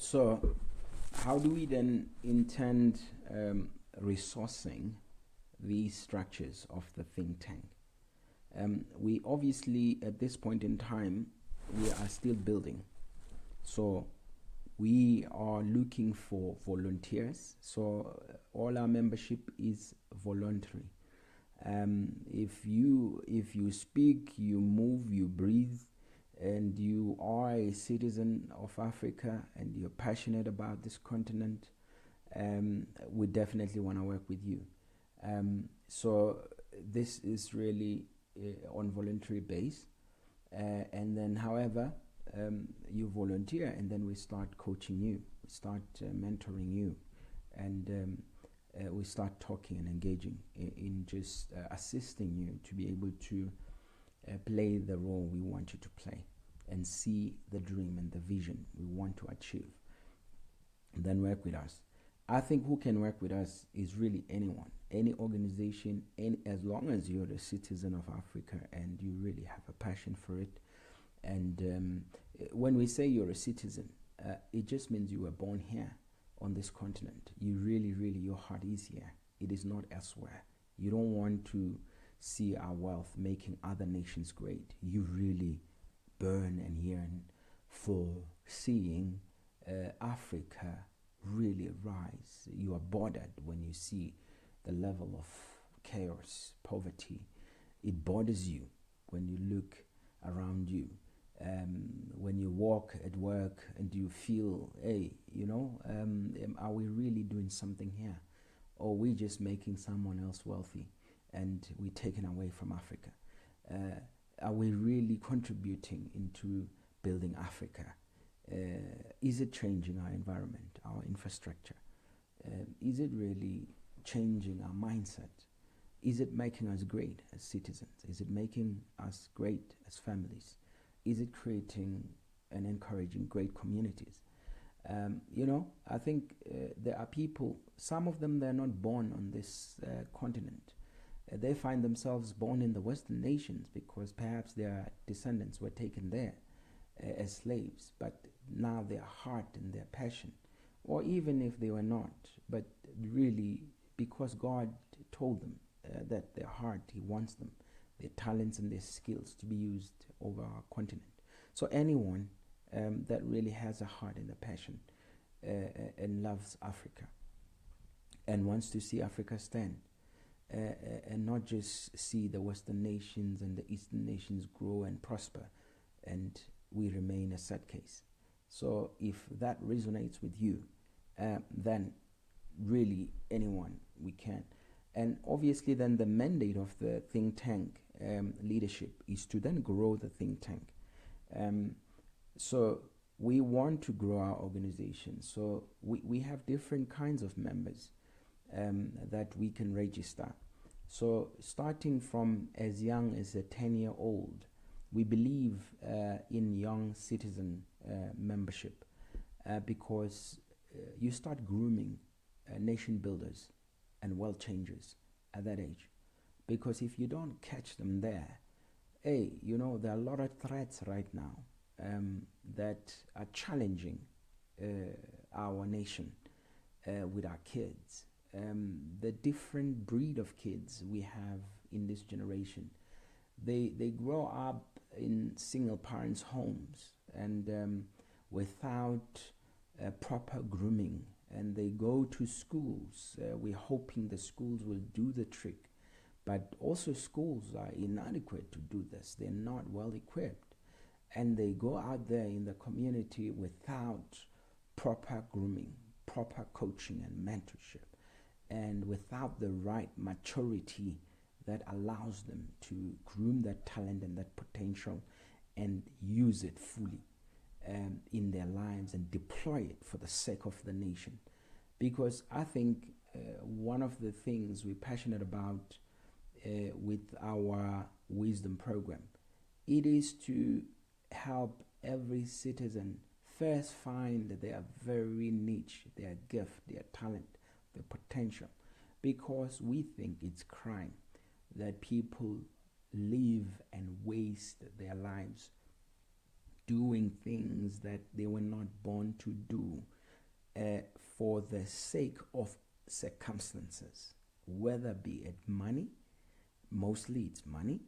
So, how do we then intend resourcing these structures of the think tank? We obviously, at this point in time, we are still building. So, we are looking for volunteers. So, all our membership is voluntary. If you speak, you move, you breathe, and you are a citizen of Africa and you're passionate about this continent, we definitely want to work with you. So this is really on voluntary base, and then however you volunteer, and then we start coaching you, we start mentoring you, and we start talking and engaging in just assisting you to be able to play the role we want you to play and see the dream and the vision we want to achieve. And then work with us. I think who can work with us is really anyone, any organization, as long as you're a citizen of Africa and you really have a passion for it. And when we say you're a citizen, it just means you were born here on this continent. You really, your heart is here. It is not elsewhere. You don't want to see our wealth making other nations great. You really burn and yearn for seeing Africa really rise. You are bothered when you see the level of chaos, poverty. It bothers you when you look around you. When you walk at work and you feel, hey, are we really doing something here? Or are we just making someone else wealthy and we're taken away from Africa? Are we really contributing into building Africa? Is it changing our environment, our infrastructure? Is it really changing our mindset? Is it making us great as citizens? Is it making us great as families? Is it creating and encouraging great communities? I think there are people, some of them, they're not born on this continent. They find themselves born in the Western nations because perhaps their descendants were taken there as slaves, but now their heart and their passion, or even if they were not, but really because God told them that their heart, He wants them, their talents and their skills to be used over our continent. So anyone that really has a heart and a passion and loves Africa and wants to see Africa stand, and not just see the Western nations and the Eastern nations grow and prosper, and we remain a sad case. So if that resonates with you, then really anyone we can. And obviously then the mandate of the think tank leadership is to then grow the think tank. So we want to grow our organization. So we have different kinds of members that we can register. So starting from as young as a 10-year-old, we believe in young citizen membership because you start grooming nation builders and world changers at that age. Because if you don't catch them there, there are a lot of threats right now that are challenging our nation with our kids. The different breed of kids we have in this generation, they grow up in single parents' homes and without proper grooming, and they go to schools. We're hoping the schools will do the trick, but also schools are inadequate to do this. They're not well equipped, and they go out there in the community without proper grooming, proper coaching and mentorship, and without the right maturity that allows them to groom that talent and that potential and use it fully in their lives and deploy it for the sake of the nation. Because I think one of the things we're passionate about with our wisdom program, it is to help every citizen first find their very niche, their gift, their talent, their potential, because we think it's crime that people live and waste their lives doing things that they were not born to do for the sake of circumstances, whether be it money, mostly it's money,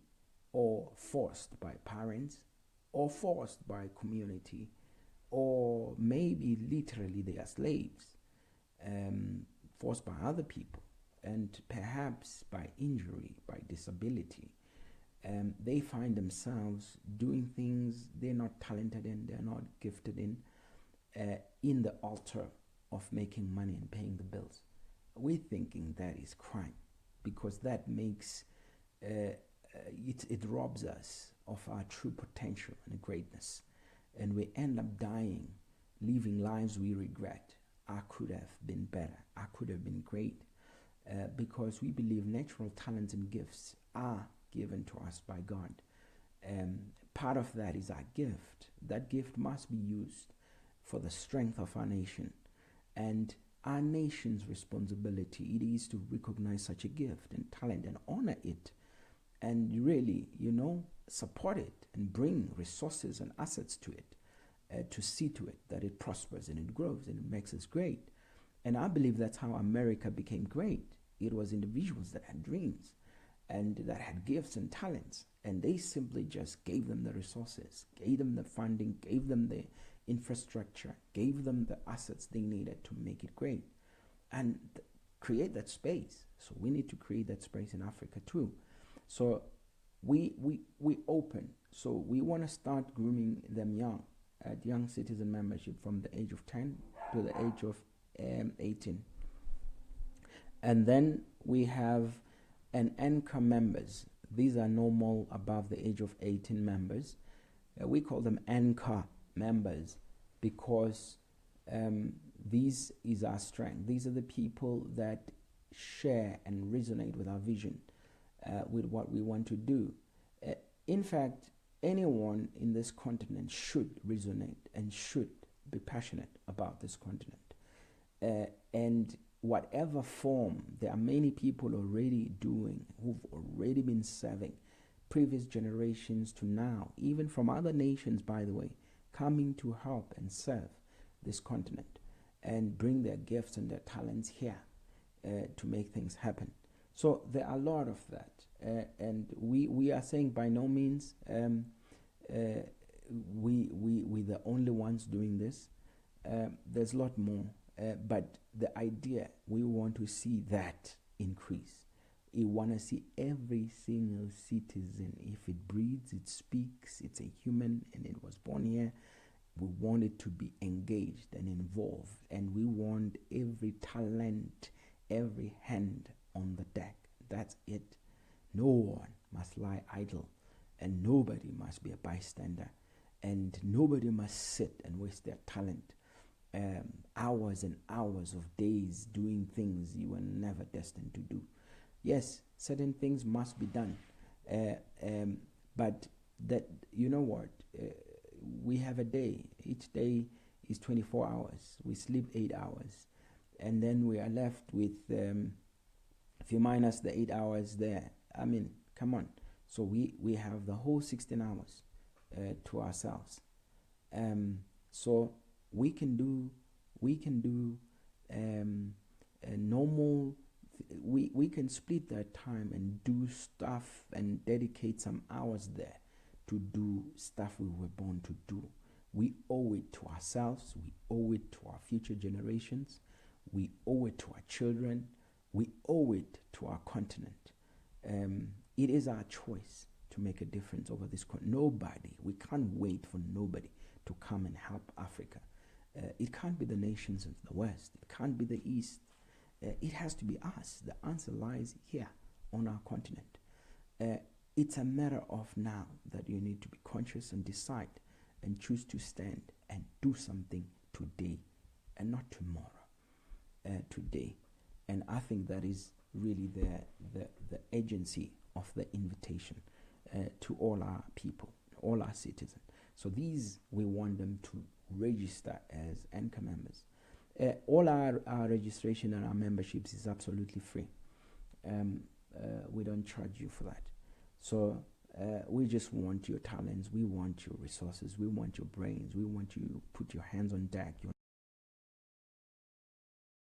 or forced by parents, or forced by community, or maybe literally they are slaves, forced by other people, and perhaps by injury, by disability. They find themselves doing things they're not talented in, they're not gifted in the altar of making money and paying the bills. We're thinking that is crime, because that makes it robs us of our true potential and greatness, and we end up dying, living lives we regret. I could have been better, I could have been great, because we believe natural talents and gifts are given to us by God. Part of that is our gift. That gift must be used for the strength of our nation, and our nation's responsibility it is to recognize such a gift and talent and honor it, and really, support it and bring resources and assets to it, to see to it that it prospers and it grows and it makes us great. And I believe that's how America became great. It was individuals that had dreams and that had gifts and talents, and they simply just gave them the resources, gave them the funding, gave them the infrastructure, gave them the assets they needed to make it great, and create that space. So we need to create that space in Africa too. So we open. So we want to start grooming them young, at young citizen membership from the age of 10 to the age of 18. And then we have an anchor members. These are normal above the age of 18 members. We call them anchor members because this is our strength. These are the people that share and resonate with our vision, with what we want to do. In fact, anyone in this continent should resonate and should be passionate about this continent. And whatever form, there are many people already doing, who've already been serving previous generations to now, even from other nations, by the way, coming to help and serve this continent and bring their gifts and their talents here to make things happen. So there are a lot of that. And we are saying by no means we're the only ones doing this. There's a lot more. But the idea, we want to see that increase. We want to see every single citizen, if it breathes, it speaks, it's a human and it was born here, we want it to be engaged and involved. And we want every talent, every hand on the deck. That's it. No one must lie idle, and nobody must be a bystander, and nobody must sit and waste their talent. Hours and hours of days doing things you were never destined to do. Yes, certain things must be done, but that, you know what, we have a day. Each day is 24 hours. We sleep 8 hours, and then we are left with, if you minus the 8 hours there, I mean, come on. So we have the whole 16 hours to ourselves. So we can do a normal, we can split that time and do stuff and dedicate some hours there to do stuff we were born to do. We owe it to ourselves, we owe it to our future generations, we owe it to our children, we owe it to our continent. It is our choice to make a difference over this continent. We can't wait for nobody to come and help Africa. It can't be the nations of the West. It can't be the East. It has to be us. The answer lies here on our continent. It's a matter of now that you need to be conscious and decide and choose to stand and do something today and not tomorrow. Today. And I think that is really the agency of the invitation to all our people, all our citizens. So these, we want them to register as anchor members. All our registration and our memberships is absolutely free. We don't charge you for that. So We just want your talents. We want your resources. We want your brains. We want you to put your hands on deck.